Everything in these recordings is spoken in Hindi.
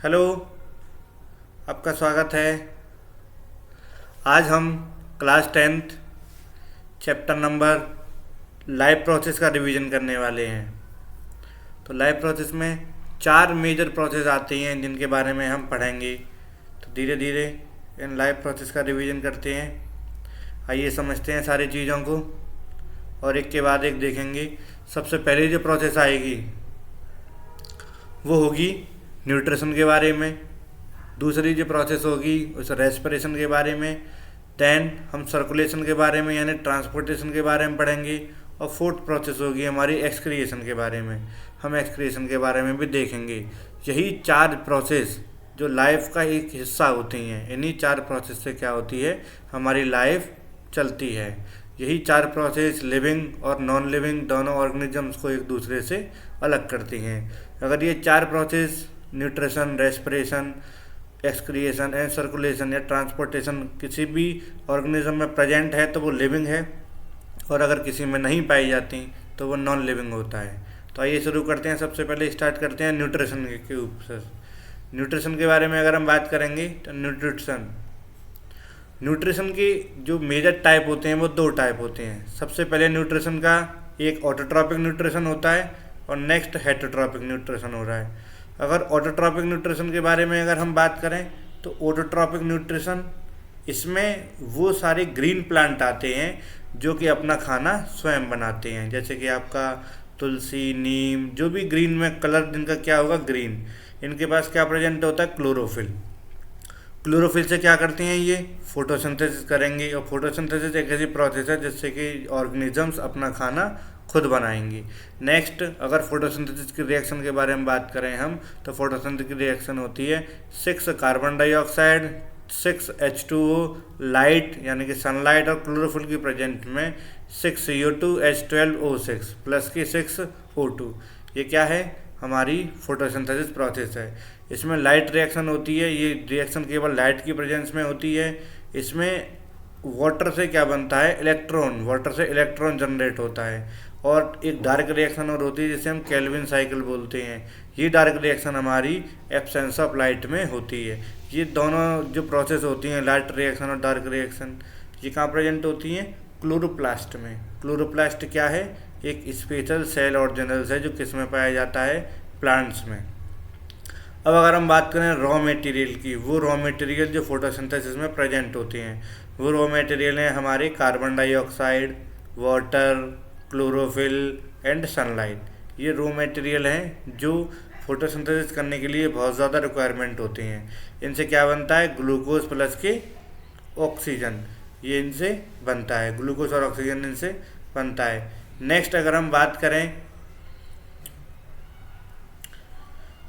हेलो, आपका स्वागत है। आज हम class 10th chapter number life process का रिवीजन करने वाले हैं। तो लाइफ प्रोसेस में 4 मेजर प्रोसेस आती हैं जिनके बारे में हम पढ़ेंगे। तो धीरे धीरे इन लाइफ प्रोसेस का रिवीजन करते हैं। आइए समझते हैं सारी चीज़ों को और एक के बाद एक देखेंगे। सबसे पहले जो प्रोसेस आएगी वो होगी न्यूट्रिशन के बारे में। दूसरी जो प्रोसेस होगी उस रेस्पिरेशन के बारे में। दैन हम सर्कुलेशन के बारे में यानी ट्रांसपोर्टेशन के बारे में पढ़ेंगे। और फोर्थ प्रोसेस होगी हमारी एक्सक्रिएशन के बारे में। हम एक्सक्रिएशन के बारे में भी देखेंगे। यही 4 प्रोसेस जो लाइफ का एक हिस्सा होती हैं, इन्हीं 4 प्रोसेस से क्या होती है, हमारी लाइफ चलती है। यही 4 प्रोसेस लिविंग और नॉन लिविंग दोनों ऑर्गेनिजम्स को एक दूसरे से अलग करती हैं। अगर ये 4 process nutrition, respiration, excretion and circulation या ट्रांसपोर्टेशन किसी भी ऑर्गेनिज्म में प्रेजेंट है तो वो लिविंग है, और अगर किसी में नहीं पाई जाती तो वो नॉन लिविंग होता है। तो आइए शुरू करते हैं। सबसे पहले स्टार्ट करते हैं न्यूट्रिशन के ऊपर। न्यूट्रिशन के बारे में अगर हम बात करेंगे तो न्यूट्रिशन की जो मेजर टाइप होते हैं वो 2 टाइप होते हैं। सबसे पहले न्यूट्रिशन का एक ऑटोट्रॉपिक न्यूट्रिशन होता है और नेक्स्ट हेटरोट्रॉपिक न्यूट्रिशन हो रहा है। अगर ऑटोट्रॉपिक न्यूट्रिशन के बारे में अगर हम बात करें तो ऑटोट्रॉपिक न्यूट्रिशन, इसमें वो सारे ग्रीन प्लांट आते हैं जो कि अपना खाना स्वयं बनाते हैं। जैसे कि आपका तुलसी, नीम, जो भी ग्रीन में कलर जिनका क्या होगा, ग्रीन। इनके पास क्या प्रेजेंट होता है, क्लोरोफिल। क्लोरोफिल से क्या करते हैं, ये फोटोसिंथेसिस करेंगे। और फोटोसिंथेसिस एक ऐसी प्रोसेस है जिससे कि ऑर्गेनिजम्स अपना खाना खुद बनाएंगे। नेक्स्ट, अगर फोटोसिंथेसिस की रिएक्शन के बारे में बात करें हम, तो फोटोसिंथेसिस की रिएक्शन होती है 6 कार्बन डाइऑक्साइड, 6 H2O, लाइट यानी कि सनलाइट और क्लोरोफिल की प्रेजेंट में 6 CO2 H12O6 प्लस की 6 O2। ये क्या है, हमारी फोटोसिंथेसिस प्रोसेस है। इसमें लाइट रिएक्शन होती है। ये रिएक्शन केवल लाइट की प्रेजेंस में होती है। इसमें वाटर से क्या बनता है, इलेक्ट्रॉन, वाटर से इलेक्ट्रॉन जनरेट होता है। और एक डार्क रिएक्शन और होती है जिसे हम केल्विन साइकिल बोलते हैं। ये डार्क रिएक्शन हमारी एब्सेंस ऑफ लाइट में होती है। ये दोनों जो प्रोसेस होती हैं, लाइट रिएक्शन और डार्क रिएक्शन, ये कहाँ प्रेजेंट होती हैं, क्लोरोप्लास्ट में। क्लोरोप्लास्ट क्या है, एक स्पेशल सेल ऑर्गेनेल्स है जो किस में पाया जाता है, प्लांट्स में। अब अगर हम बात करें रॉ मटेरियल की, वो रॉ मटेरियल जो फोटोसिंथेसिस में प्रेजेंट होते हैं, वो रॉ मटेरियल हैं हमारे carbon dioxide, water, chlorophyll and sunlight. ये रॉ मटेरियल हैं जो फोटोसिंथेसिस करने के लिए बहुत ज़्यादा रिक्वायरमेंट होते हैं। इनसे क्या बनता है, ग्लूकोज प्लस के ऑक्सीजन, ये इनसे बनता है। ग्लूकोज और ऑक्सीजन इनसे बनता है। नेक्स्ट अगर हम बात करें,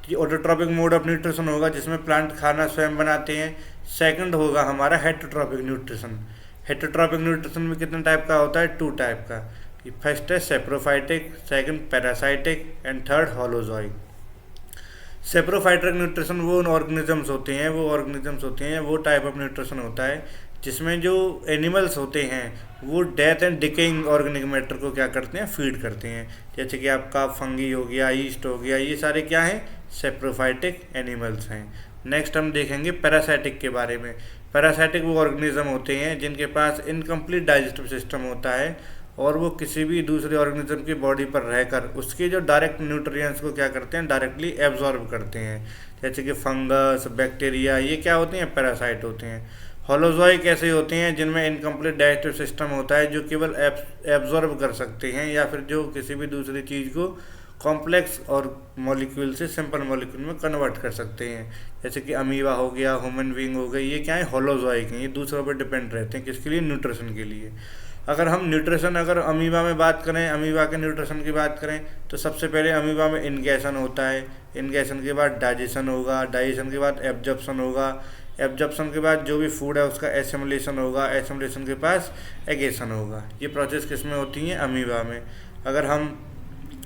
ये ऑटोट्रॉपिक मोड ऑफ न्यूट्रिशन होगा जिसमें प्लांट खाना स्वयं बनाते हैं। सेकंड होगा हमारा हेटरोट्रॉपिक न्यूट्रिशन। हेटरोट्रॉपिक न्यूट्रिशन में कितने टाइप का होता है, 2 टाइप का। फर्स्ट है saprophytic, second parasitic and third holozoic. Saprophytic nutrition वो ऑर्गेनिजम्स होते हैं, वो टाइप ऑफ न्यूट्रिशन होता है जिसमें जो एनिमल्स होते हैं वो death and decaying organic matter को क्या करते हैं, फीड करते हैं। जैसे कि आपका फंगी हो गया, ईस्ट हो गया, ये सारे क्या हैं, सेप्रोफाइटिक एनिमल्स हैं। नेक्स्ट हम देखेंगे पैरासाइटिक के बारे में। पैरासाइटिक वो ऑर्गेनिज्म होते हैं जिनके पास इनकम्प्लीट डाइजेस्टिव सिस्टम होता है और वो किसी भी दूसरे ऑर्गेनिज्म की बॉडी पर रहकर उसके जो डायरेक्ट न्यूट्रिएंट्स को क्या करते हैं, डायरेक्टली एब्जॉर्ब करते हैं। जैसे कि फंगस, बैक्टीरिया, ये क्या होते हैं, पैरासाइट होते हैं। होलोजोइक ऐसे होते हैं जिनमें इनकम्प्लीट डाइजेस्टिव सिस्टम होता है, जो केवल एब्जॉर्ब कर सकते हैं या फिर जो किसी भी दूसरी चीज़ को कॉम्प्लेक्स और मॉलिक्यूल से सिंपल मॉलिक्यूल में कन्वर्ट कर सकते हैं। जैसे कि अमीबा हो गया, ह्यूमन बीइंग हो गई, ये क्या है, होलोजोइक हैं। ये दूसरों पर डिपेंड रहते हैं, किसके लिए, न्यूट्रिशन के लिए। अगर हम न्यूट्रिशन, अगर अमीबा में बात करें, अमीबा के न्यूट्रिशन की बात करें तो सबसे पहले अमीबा में इनगेशन होता है। इनगेशन के बाद डाइजेशन होगा, डाइजेशन के बाद एब्जॉर्प्शन होगा, एब्जॉर्प्शन के बाद जो भी फूड है उसका एसिमुलेशन होगा, एसिमुलेशन के पास एगेशन होगा। ये प्रोसेस किस में होती हैं, अमीबा में। अगर हम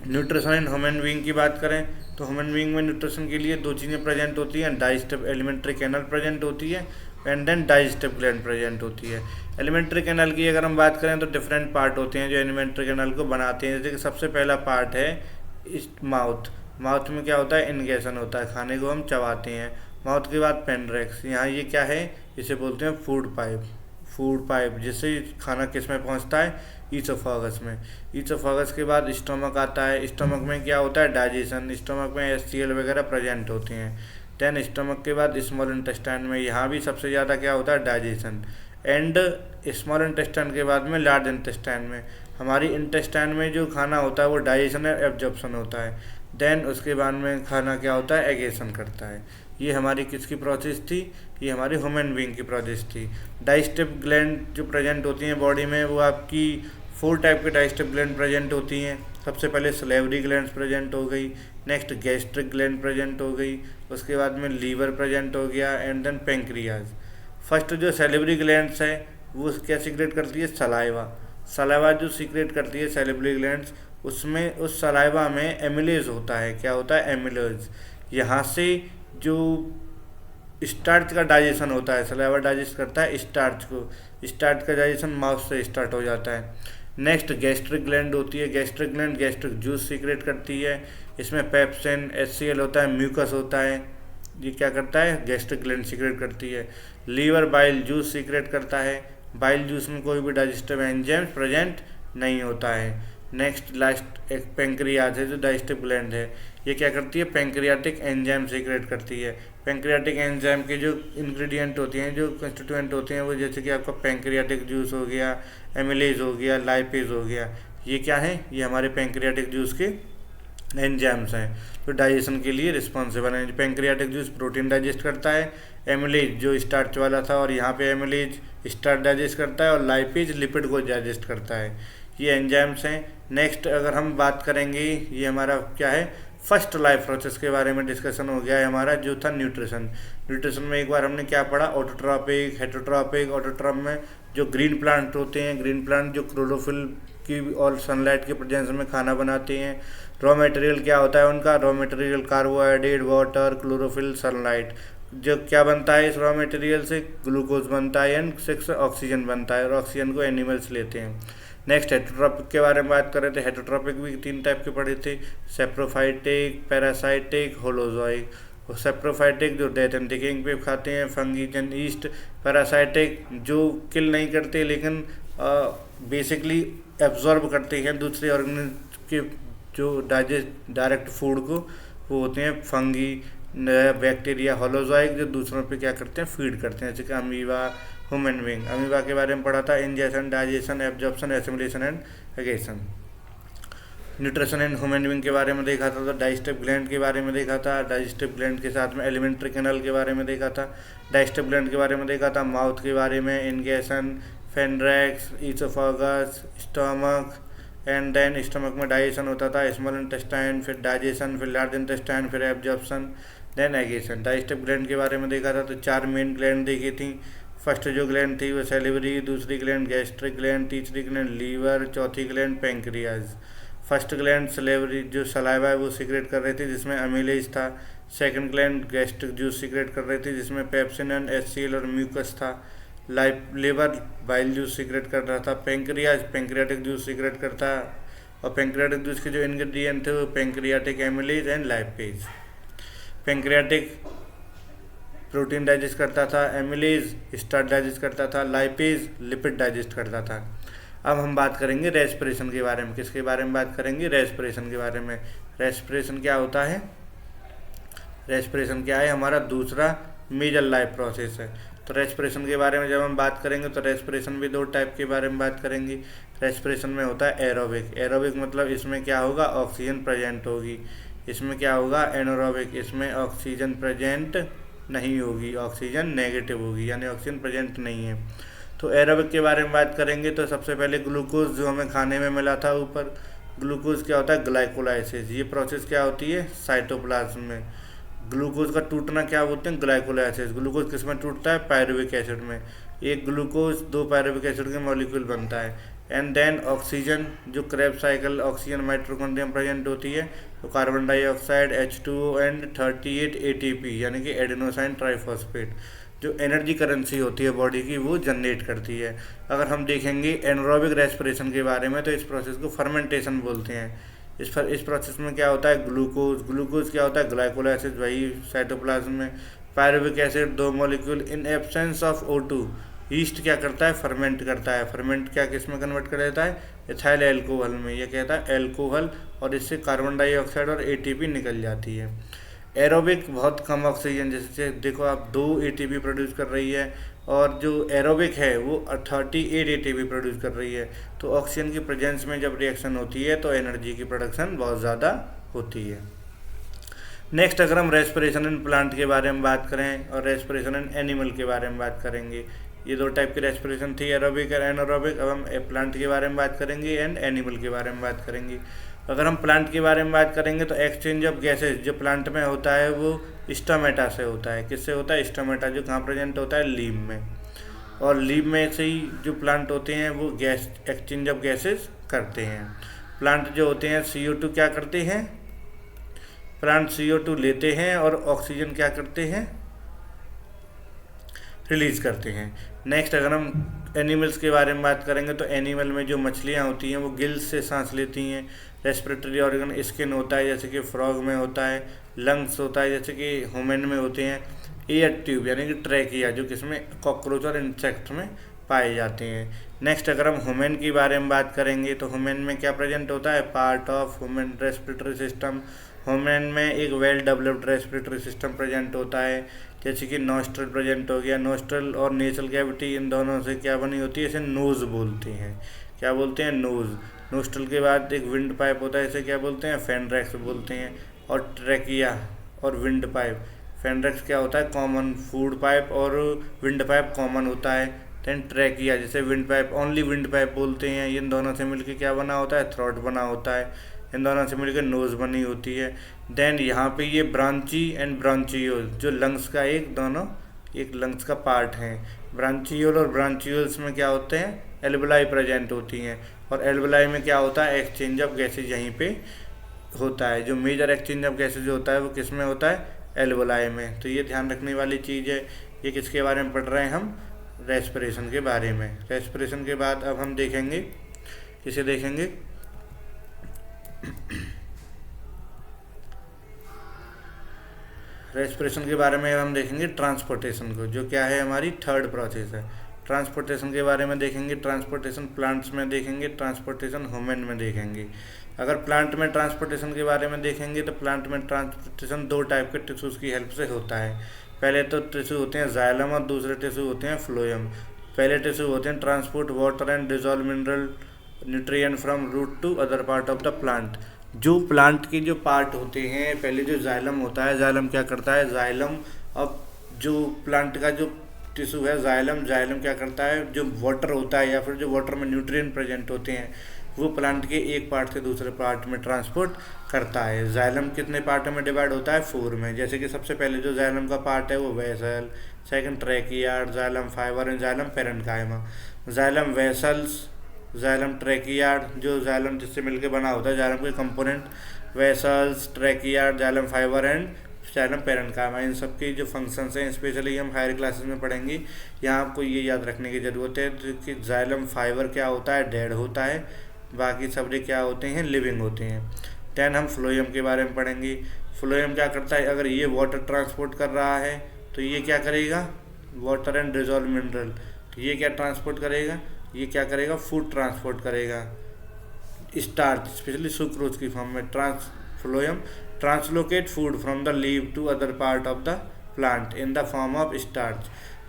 न्यूट्रिशन इन ह्यूमन बीइंग की बात करें तो ह्यूमन बीइंग में न्यूट्रिशन के लिए 2 चीज़ें प्रेजेंट होती हैं, डाइजेस्टिव एलिमेंट्री कैनल प्रेजेंट होती है and then digestive gland present होती है। एलिमेंट्री कैनल की अगर हम बात करें तो डिफरेंट पार्ट होते हैं जो एलिमेंट्री कैनल को बनाते हैं। जैसे कि सबसे पहला पार्ट है माउथ। माउथ में क्या होता है, इनगेशन होता है, खाने को हम चबाते हैं। माउथ के बाद पेनड्रेक्स, यहाँ ये क्या है, इसे बोलते हैं फूड पाइप। फूड पाइप जिससे खाना किस में पहुंचता है, ईसोफागस में। ईसोफागस के बाद स्टोमक आता है। स्टोमक में क्या होता है, डाइजेशन। स्टोमक में HCl वगैरह प्रेजेंट होते हैं। देन स्टोमक के बाद स्मॉल इंटेस्टाइन में, यहाँ भी सबसे ज़्यादा क्या होता है, डाइजेशन। एंड स्मॉल इंटेस्टाइन के बाद में लार्ज इंटेस्टाइन में, हमारी इंटेस्टाइन में जो खाना होता है वो डाइजेशन और एब्जॉर्प्शन होता है। देन उसके बाद में खाना क्या होता है, एगेशन करता है। ये हमारी किसकी प्रोसेस थी, ये हमारी ह्यूमन बीइंग की प्रोसेस थी। डाइजेस्टिव ग्लैंड जो प्रेजेंट होती हैं बॉडी में, वो आपकी 4 टाइप के डाइजेस्टिव ग्लैंड प्रेजेंट होती हैं। सबसे पहले सलेवरी ग्लैंड प्रेजेंट हो गई, नेक्स्ट गैस्ट्रिक ग्लैंड प्रेजेंट हो गई, उसके बाद में लीवर प्रेजेंट हो गया, एंड देन पेंक्रियाज। फर्स्ट जो सैलिवरी ग्लैंड्स है वो क्या सीक्रेट करती है, सलाइवा। सलाइवा जो सीक्रेट करती है सैलिवरी ग्लैंड्स, उसमें उस सलाइवा में एमिलेज होता है। क्या होता है, एमिलेज। यहाँ से जो स्टार्च का डाइजेशन होता है, सलाइवा डाइजेस्ट करता है स्टार्च को। स्टार्च का डाइजेशन माउथ से स्टार्ट हो जाता है। नेक्स्ट गैस्ट्रिक ग्लैंड होती है। Gastric gland gastric juice secrete करती है। इसमें पेप्सिन, HCl होता है, म्यूकस होता है। ये क्या करता है, गैस्ट्रिक ग्लैंड सीक्रेट करती है। लीवर बाइल जूस सीक्रेट करता है। बाइल जूस में कोई भी डाइजेस्टिव एंजाइम प्रेजेंट नहीं होता है। नेक्स्ट लास्ट एक पेंक्रियाज है जो डाइजेस्टिव ग्लैंड है। ये क्या करती है, पेंक्रियाटिक एंजाइम सीक्रेट करती है। पेंक्रियाटिक एंजाइम के जो इंग्रेडिएंट होते हैं, जो कंस्टिट्यूएंट होते हैं, वो जैसे कि आपका पेंक्रियाटिक जूस हो गया, एमिलेज हो गया, लाइपेज हो गया। ये क्या है, ये हमारे पेंक्रियाटिक जूस के एंजाइम्स हैं जो डाइजेशन के लिए रिस्पॉन्सिबल हैं। पेंक्रियाटिक जूस प्रोटीन डाइजेस्ट करता है, एमिलेज जो स्टार्च वाला था, और यहाँ पे एमिलेज स्टार्च डाइजेस्ट करता है, और लाइपेज लिपिड को डाइजेस्ट करता है। ये एंजाइम्स हैं। नेक्स्ट अगर हम बात करेंगे, ये हमारा क्या है, फर्स्ट लाइफ प्रोसेस के बारे में डिस्कशन हो गया है हमारा, जो था न्यूट्रिशन। न्यूट्रिशन में एक बार हमने क्या पढ़ा, ऑटोट्रॉपिक, हेटरोट्रॉपिक। ऑटोट्रॉप में जो ग्रीन प्लांट होते हैं, ग्रीन प्लांट जो क्लोरोफिल की और सनलाइट के प्रेजेंस में खाना बनाते हैं। रॉ मटेरियल क्या होता है उनका, raw material carbohydrate, water, chlorophyll, sunlight. जो क्या बनता है इस रॉ मटेरियल से, ग्लूकोज बनता है एंड 6 ऑक्सीजन बनता है, और ऑक्सीजन को एनिमल्स लेते हैं। नेक्स्ट हेटरोट्रॉपिक के बारे में बात कर रहे थे। हेटरोट्रॉपिक भी 3 टाइप के पढ़े थे, सेप्रोफाइटिक, पैरासाइटिक, होलोजोइक। सेप्रोफाइटिक जो डेथ एंड डिकेइंग पे खाते हैं, फंगीजन ईस्ट। पैरासाइटिक जो किल नहीं करते लेकिन बेसिकली एब्जॉर्ब करते हैं दूसरे ऑर्गेनिज्म के जो डाइजेस्ट डायरेक्ट फूड को, वो होते हैं फंगी, बैक्टीरिया। होलोजोइक जो दूसरों पे क्या करते हैं, फीड करते हैं, जैसे कि अमीबा, ह्यूमन बीइंग। अमीबा के बारे में पढ़ा था, ingestion, digestion, absorption, assimilation and एगेशन। Nutrition and human being के बारे में देखा था, तो डाइजेस्टिव ग्लैंड के बारे में देखा था। डाइजेस्टिव ग्लैंड के साथ में एलिमेंट्री कैनल के बारे में देखा था। डाइजेस्टिव ग्लैंड के बारे में देखा था, माउथ के बारे में, ingestion, pharynx, oesophagus, stomach, and then stomach में डाइजेशन होता था, स्मॉल इंटेस्टाइन, फिर डाइजेशन, फिर लार्ज इंटेस्टाइन, फिर absorption, then egestion. Digestive gland के बारे में देखा था, तो 4 मेन ग्लैंड देखी थी। फर्स्ट जो ग्लैंड थी वो सैलिवरी, दूसरी ग्लैंड गैस्ट्रिक ग्लैंड, तीसरी ग्लैंड लीवर, चौथी gland pancreas. First gland salivary जो सलाइवा है वो सीक्रेट कर रही थी, जिसमें अमीलेज था। Second gland gastric juice secrete कर रही थी, जिसमें पेप्सिन एंड HCl और म्यूकस था। लीवर बाइल जूस सीक्रेट कर रहा था। पेंक्रियाज पेंक्रियाटिक जूस सीक्रेट करता, और पेंक्रियाटिक जूस के जो इंग्रेडिएंट थे वो pancreatic amylase and lipase. Pancreatic protein digest करता था, एमिलेज स्टार्च डाइजेस्ट करता था, लाइपेज लिपिड डाइजेस्ट करता था। अब हम बात करेंगे रेस्पिरेशन के बारे में। किसके बारे में बात करेंगे, रेस्पिरेशन के बारे में। रेस्पिरेशन क्या होता है, रेस्पिरेशन क्या है, हमारा दूसरा मेजर लाइफ प्रोसेस है। तो रेस्पिरेशन के बारे में जब हम बात करेंगे तो रेस्पिरेशन भी 2 टाइप के बारे में बात करेंगे। रेस्पिरेशन में होता है एरोबिक। एरोबिक मतलब इसमें क्या होगा, ऑक्सीजन प्रेजेंट होगी। इसमें क्या होगा, एनारोबिक, इसमें ऑक्सीजन प्रेजेंट नहीं होगी, ऑक्सीजन नेगेटिव होगी, यानी ऑक्सीजन प्रेजेंट नहीं है। तो एरोबिक के बारे में बात करेंगे तो सबसे पहले ग्लूकोज जो हमें खाने में मिला था ऊपर, ग्लूकोज क्या होता है, ग्लाइकोलाइसिस। ये प्रोसेस क्या होती है, साइटोप्लाज्म में। ग्लूकोज का टूटना क्या बोलते हैं, ग्लाइकोलाइसिस। ग्लूकोज किस में टूटता है, पायरुविक एसिड में। एक ग्लूकोज 2 पायरुविक एसिड के मॉलिक्यूल बनता है। एंड देन ऑक्सीजन जो क्रेब्स साइकिल, ऑक्सीजन माइटोकॉन्ड्रिया में प्रेजेंट होती है, तो carbon dioxide, H2O and 38 ATP यानी कि एडेनोसाइन ट्राइफॉस्फेट जो एनर्जी करेंसी होती है बॉडी की, वो जनरेट करती है। अगर हम देखेंगे एनारोबिक रेस्पिरेशन के बारे में, तो इस प्रोसेस को फर्मेंटेशन बोलते हैं। इस प्रोसेस में क्या होता है, ग्लूकोज क्या होता है, ग्लाइकोलाइसिस, वही साइटोप्लाज्म में। Pyruvic acid 2 molecule in absence of O2। East क्या करता है, फर्मेंट करता है। फर्मेंट क्या किस में कन्वर्ट कर देता है, इथाइल एल्कोहल में। ये कहता है एल्कोहल, और इससे कार्बन डाइऑक्साइड और ATP निकल जाती है। एरोबिक बहुत कम ऑक्सीजन, जैसे देखो आप 2 ATP प्रोड्यूस कर रही है, और जो एरोबिक है वो 38 ATP प्रोड्यूस कर रही है। तो ऑक्सीजन की प्रेजेंस में जब रिएक्शन होती है तो एनर्जी की प्रोडक्शन बहुत ज़्यादा होती है। नेक्स्ट अगर हम रेस्पिरेशन इन प्लांट के बारे में बात करें और रेस्पिरेशन इन एनिमल के बारे में बात करेंगे, ये 2 टाइप की रेस्पिरेशन थी, एरोबिक और एनारोबिक। अब हम प्लांट के बारे में बात करेंगे एंड एनिमल के बारे में बात करेंगे। अगर हम प्लांट के बारे में बात करेंगे तो एक्सचेंज ऑफ गैसेज जो प्लांट में होता है वो स्टोमेटा से होता है। किससे होता है, स्टोमेटा, जो कहाँ प्रेजेंट होता है, लीफ में। और लीफ में से ही जो प्लांट होते हैं वो गैस एक्सचेंज ऑफ गैसेज करते हैं। प्लांट जो होते हैं CO2 क्या करते हैं, प्लांट CO2 लेते हैं और ऑक्सीजन क्या करते हैं, रिलीज करते हैं। नेक्स्ट अगर हम एनिमल्स के बारे में बात करेंगे तो एनिमल में जो मछलियाँ होती हैं वो गिल्स से सांस लेती हैं। रेस्पिरेटरी ऑर्गन स्किन होता है जैसे कि फ्रॉग में होता है, लंग्स होता है जैसे कि ह्यूमन में होते हैं, एयर ट्यूब यानी कि ट्रैकिया जो किसमें, कॉकरोच और इंसेक्ट में पाए जाते हैं। नेक्स्ट अगर हम ह्यूमन के बारे में बात करेंगे तो ह्यूमन में क्या प्रेजेंट होता है, part of human respiratory system. Human में एक well developed respiratory system present होता है, जैसे कि नोस्ट्रल प्रेजेंट हो गया। नोस्ट्रल और नेजल कैविटी इन दोनों से क्या बनी होती है, इसे नोज बोलते हैं। क्या बोलते हैं, नोज। नोस्ट्रल के बाद एक विंड पाइप होता है, इसे क्या बोलते हैं, फेनड्रैक्स बोलते हैं। और ट्रैकिया और विंड पाइप, फेनड्रैक्स क्या होता है, कॉमन फूड पाइप, और विंड पाइप कॉमन होता है। देन ट्रैकिया जैसे wind pipe, only wind pipe बोलते हैं। इन दोनों से मिलकर क्या बना होता है, थ्रोट बना होता है। इन दोनों से मिलकर नोज बनी होती है। देन यहाँ पे ये ब्रांची एंड ब्रांचियोल जो लंग्स का एक लंग्स का पार्ट है। ब्रांचियोल और ब्रांचियोल्स में क्या होते हैं, एल्वेलाई प्रेजेंट होती हैं। और एल्वेलाई में क्या होता है, एक्सचेंज ऑफ गैसेज यहीं पे होता है। जो मेजर एक्सचेंज ऑफ गैसेज होता है वो किस में होता है, एल्वेलाई में। तो ये ध्यान रखने वाली चीज़ है। ये किसके बारे में पढ़ रहे हैं हम, रेस्पिरेशन के बारे में। रेस्पिरेशन के बाद अब हम देखेंगे, किसे देखेंगे, रेस्पिरेशन के बारे में हम देखेंगे ट्रांसपोर्टेशन को, जो क्या है हमारी थर्ड प्रोसेस है। ट्रांसपोर्टेशन के बारे में देखेंगे, ट्रांसपोर्टेशन प्लांट्स में देखेंगे, ट्रांसपोर्टेशन ह्यूमन में देखेंगे। अगर प्लांट में ट्रांसपोर्टेशन के बारे में देखेंगे तो प्लांट में ट्रांसपोर्टेशन 2 टाइप के टिश्यूज़ की हेल्प से होता है। पहले तो टिश्यू होते हैं जाइलम और दूसरे टिश्यू होते हैं फ्लोएम। पहले टिश्यू होते हैं transport water and dissolve mineral nutrient from root to other part of the plant. जो प्लांट के जो पार्ट होते हैं, पहले जो जाइलम होता है, जाइलम क्या करता है, जाइलम, अब जो प्लांट का जो टिश्यू है जाइलम क्या करता है, जो वाटर होता है या फिर जो वाटर में न्यूट्रिएंट प्रेजेंट होते हैं वो प्लांट के एक पार्ट से दूसरे पार्ट में ट्रांसपोर्ट करता है। जाइलम कितने पार्टों में डिवाइड होता है, 4 में। जैसे कि सबसे पहले जो जाइलम का पार्ट है वो vessel, second tracheid, xylem fibre and xylem parenchyma. Xylem vessels, xylem tracheid जो जाइलम जिससे मिलकर बना होता है, जाइलम के component, vessels, tracheid, xylem fibre and xylem parenchyma. इन सब की जो फंक्शंस हैं स्पेशली हम हायर क्लासेस में पढ़ेंगे। यहाँ आपको ये याद रखने की ज़रूरत है कि जाइलम फाइबर क्या होता है, डेड होता है, बाकी सब क्या होते हैं, लिविंग होते हैं। देन हम फ्लोएम के बारे में पढ़ेंगे। फ्लोएम क्या करता है, अगर ये वाटर ट्रांसपोर्ट कर रहा है तो ये क्या करेगा, वाटर एंड डिजॉल्व मिनरल। तो ये क्या ट्रांसपोर्ट करेगा, ये क्या करेगा, फूड ट्रांसपोर्ट करेगा, स्टार्च स्पेशली सुक्रोज की फॉर्म में। Phloem translocate food from the leave to other part of the plant in the form of starch.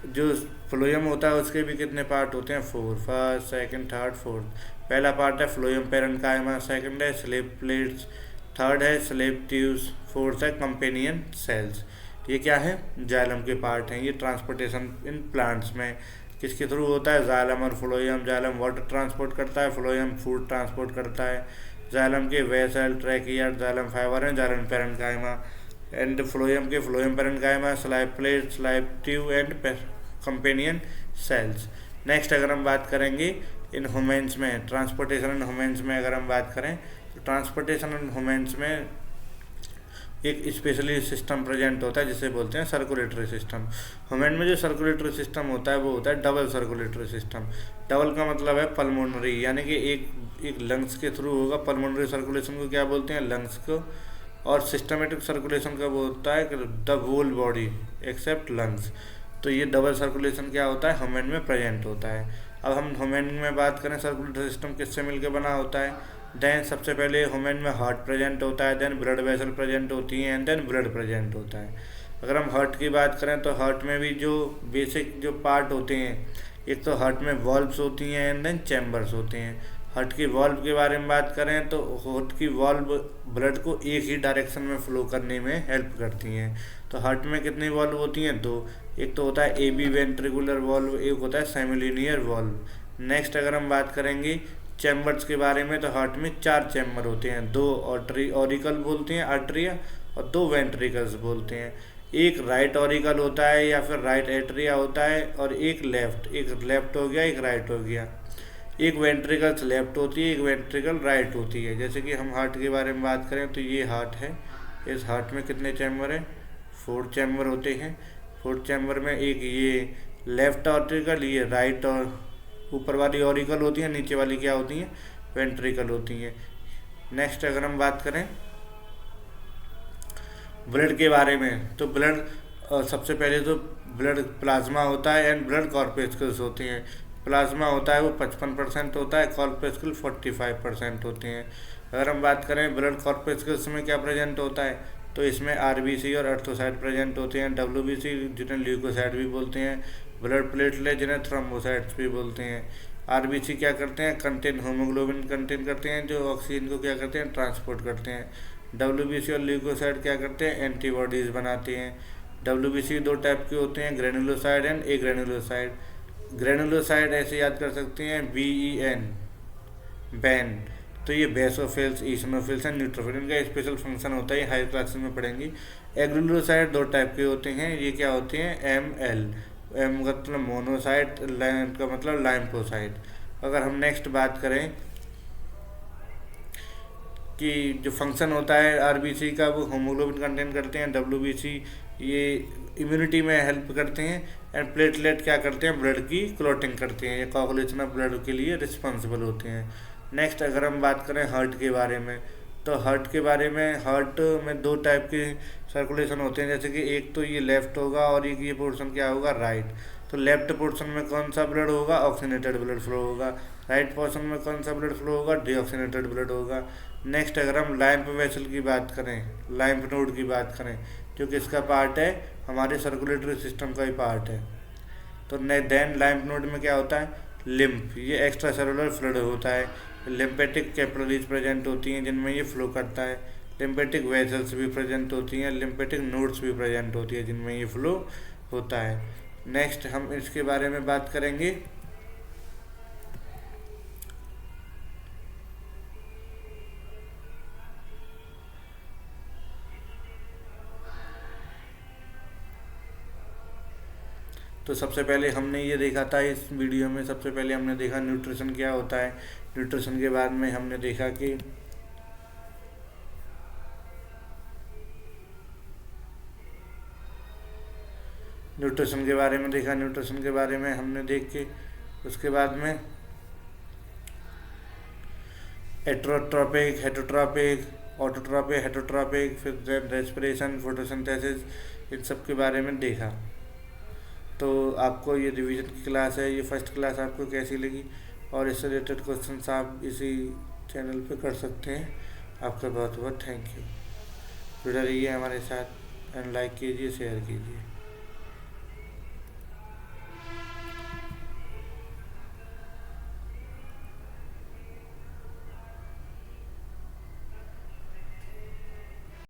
जो फ्लोएम होता है उसके भी कितने पार्ट होते हैं, 4, फर्स्ट, सेकंड, थर्ड, फोर्थ। पहला पार्ट है फ्लोएम पेरेन्काइमा, सेकंड है स्लेप प्लेट्स, थर्ड है स्लेप ट्यूब्स, फोर्थ है कंपेनियन सेल्स। ये क्या है, जाइलम के पार्ट हैं। ये ट्रांसपोर्टेशन इन प्लांट्स में किसके थ्रू होता है, जाइलम और फ्लोएम। जाइलम वाटर ट्रांसपोर्ट करता है, फ्लोएम फूड ट्रांसपोर्ट करता है। जाइलम के vessel, ट्रैकियार्ड, xylem fibre and xylem parenchyma. And phloem के phloem parenchyma, स्लाइप plate, स्लाइप tube and companion cells. Next अगर हम बात करेंगे इन ह्यूमन्स में, ट्रांसपोर्टेशन इन ह्यूमन्स में अगर हम बात करें तो ट्रांसपोर्टेशन इन ह्यूमन्स में एक स्पेशली सिस्टम प्रेजेंट होता है जिसे बोलते हैं सर्कुलेटरी सिस्टम। ह्यूमन में जो सर्कुलेटरी सिस्टम होता है वो होता है डबल सर्कुलेटरी सिस्टम। डबल का मतलब है पल्मोनरी, यानी कि एक लंग्स के थ्रू होगा। पल्मोनरी सर्कुलेशन को क्या बोलते हैं? लंग्स को। और सिस्टमेटिक सर्कुलेशन का वो होता है the whole body except lungs. तो ये डबल सर्कुलेशन क्या होता है? ह्यूमन में प्रेजेंट होता है। अब हम ह्यूमन में बात करें सर्कुलेटरी सिस्टम किससे मिलकर बना होता है। देन सबसे पहले ह्यूमन में हार्ट प्रेजेंट होता है, देन ब्लड वेसल प्रेजेंट होती हैं, एंड देन ब्लड प्रेजेंट होता है। अगर हम हार्ट की बात करें तो हार्ट में भी जो बेसिक जो पार्ट होते हैं, एक तो हार्ट में वॉल्व्स होती हैं एंड देन चैम्बर्स होते हैं। हार्ट की वॉल्व के बारे में बात करें तो हार्ट की वॉल्व ब्लड को एक ही डायरेक्शन में फ्लो करने में हेल्प करती हैं। तो हार्ट में कितनी वॉल्व होती हैं? दो। एक तो होता है एबी वेंट्रिकुलर वॉल्व, एक होता है सेमिलिनियर वॉल्व। नेक्स्ट अगर हम बात करेंगे चैम्बर्स के बारे में तो हार्ट में 4 चैम्बर होते हैं, 2 ऑरिकल बोलते हैं आर्टरिया और 2 वेंट्रिकल्स बोलते हैं। एक राइट ऑरिकल होता है या फिर राइट एट्रिया होता है और एक लेफ्ट हो गया, एक राइट हो गया। एक वेंट्रिकल्स लेफ्ट होती है, एक वेंट्रिकल राइट होती है। जैसे कि हम हार्ट के बारे में बात करें तो ये हार्ट है, इस हार्ट में कितने चैम्बर हैं? 4 चैम्बर होते हैं। 4 चैम्बर में एक ये लेफ्ट ऑर्टिकल, ये राइट और ऊपर वाली ऑरिकल होती है, नीचे वाली क्या होती हैं? वेंट्रिकल होती हैं। नेक्स्ट अगर हम बात करें ब्लड के बारे में तो ब्लड सबसे पहले तो ब्लड प्लाज्मा होता है एंड ब्लड कॉर्पेस्कल्स होते हैं। प्लाज्मा होता है वो 55% होता है, कॉर्पेस्कल 45% होते हैं। अगर हम बात करें ब्लड कॉर्पेस्कल्स में क्या प्रेजेंट होता है तो इसमें आरबीसी और अर्थोसाइट प्रेजेंट होते हैं। डब्ल्यूबीसी जिन्हें ल्यूकोसाइट भी बोलते हैं, ब्लड प्लेटलेट जिन्हें थ्रोम्बोसाइट्स भी बोलते हैं। आरबीसी क्या करते हैं? कंटेन हीमोग्लोबिन कंटेन करते हैं जो ऑक्सीजन को क्या करते हैं? ट्रांसपोर्ट करते हैं। डब्ल्यूबीसी और ल्यूकोसाइट क्या करते हैं? एंटीबॉडीज बनाते हैं। डब्ल्यूबीसी 2 टाइप के होते हैं, ग्रेनुलोसाइड एंड एग्रेनुलोसाइड। ग्रेनुलोसाइड ऐसे याद कर सकते हैं BEN, बैन। तो ये बेसोफिल्स, ईसनोफिल्स एंड न्यूट्रोफिल, इनका स्पेशल फंक्शन होता है, ये हायर क्लासेस में पढ़ेंगे। एग्रेनुलोसाइड 2 टाइप के होते हैं, ये क्या होते हैं? ML, एम का मतलब मोनोसाइट, लाइम का मतलब लाइम्फोसाइट। अगर हम नेक्स्ट बात करें कि जो फंक्शन होता है आरबीसी का वो हीमोग्लोबिन कंटेन करते हैं, डब्ल्यूबीसी ये इम्यूनिटी में हेल्प करते हैं एंड प्लेटलेट क्या करते हैं? ब्लड की क्लॉटिंग करते हैं, ये कोगुलेशन ऑफ ब्लड के लिए रिस्पॉन्सिबल होते हैं। नेक्स्ट अगर हम बात करें हार्ट के बारे में तो हार्ट के बारे में हार्ट में 2 टाइप के सर्कुलेशन होते हैं, जैसे कि एक तो ये लेफ्ट होगा और एक ये पोर्शन क्या होगा? राइट। तो लेफ्ट पोर्शन में कौन सा ब्लड होगा? ऑक्सीनेटेड ब्लड फ्लो होगा। राइट पोर्शन में कौन सा ब्लड फ्लो होगा? डीऑक्सीनेटेड ब्लड होगा। नेक्स्ट अगर हम लाइम्फ वेसल की बात करें, लाइम्फ नोड की बात करें जो कि इसका पार्ट है, हमारे सर्कुलेटरी सिस्टम का ही पार्ट है। तो देन लाइम्फ नोड में क्या होता है? लिम्फ, ये एक्स्ट्रा सेलुलर फ्लूइड होता है। लिम्फेटिक कैपिलरीज प्रेजेंट होती हैं जिनमें ये फ्लो करता है। लिम्फेटिक वेसल्स भी प्रेजेंट होती हैं, लिम्फेटिक नोड्स भी प्रेजेंट होती है जिनमें ये फ्लो होता है। नेक्स्ट हम इसके बारे में बात करेंगे तो सबसे पहले हमने ये देखा था इस वीडियो में, सबसे पहले हमने देखा न्यूट्रिशन क्या होता है। न्यूट्रिशन के बाद में हमने देखा कि न्यूट्रिशन के बारे में देखा, न्यूट्रिशन के बारे में हमने देख के उसके बाद में एट्रोट्रॉपिक, हेटरोट्रॉपिक, ऑटोट्रॉपिक, हेटरोट्रॉपिक, फिर रेस्पिरेशन, फोटोसिंथेसिस, इन सब के बारे में देखा। तो आपको ये रिवीजन की क्लास है, ये फर्स्ट क्लास आपको कैसी लगी और इससे रिलेटेड क्वेश्चंस आप इसी चैनल पे कर सकते हैं। आपका बहुत बहुत थैंक यू। जुड़े रहिए हमारे साथ एंड लाइक कीजिए, शेयर कीजिए।